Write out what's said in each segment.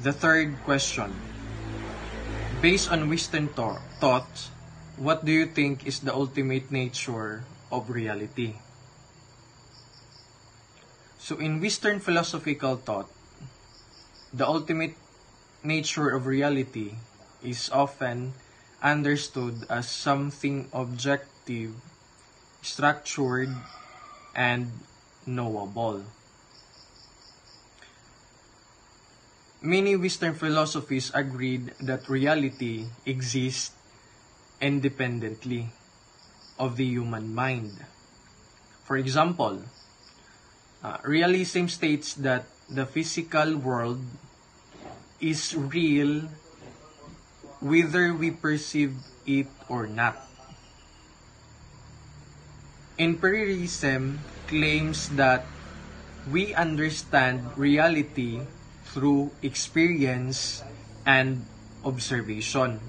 The third question. Based on Western thought, what do you think is the ultimate nature of reality? So in Western philosophical thought, the ultimate nature of reality is often understood as something objective, structured, and knowable. Many Western philosophies agreed that reality exists independently of the human mind. For example, realism states that the physical world is real whether we perceive it or not. Empiricism claims that we understand reality through experience and observation,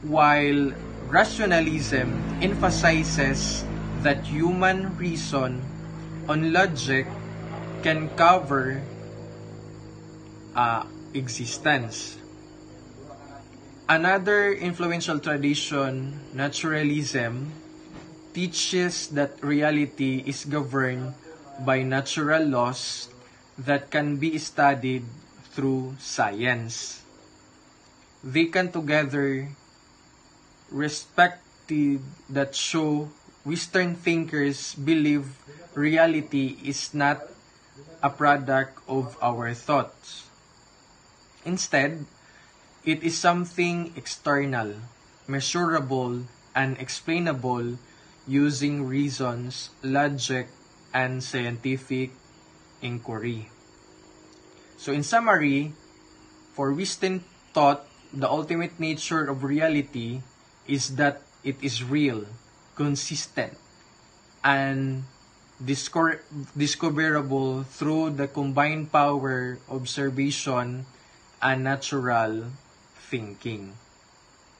while rationalism emphasizes that human reason on logic can cover existence. Another influential tradition, naturalism, teaches that reality is governed by natural laws that can be studied through science. They can together respected that show Western thinkers believe reality is not a product of our thoughts. Instead, it is something external, measurable, and explainable using reasons, logic, and scientific inquiry. So in summary, for Western thought, the ultimate nature of reality is that it is real, consistent, and discoverable through the combined power, observation, and natural thinking.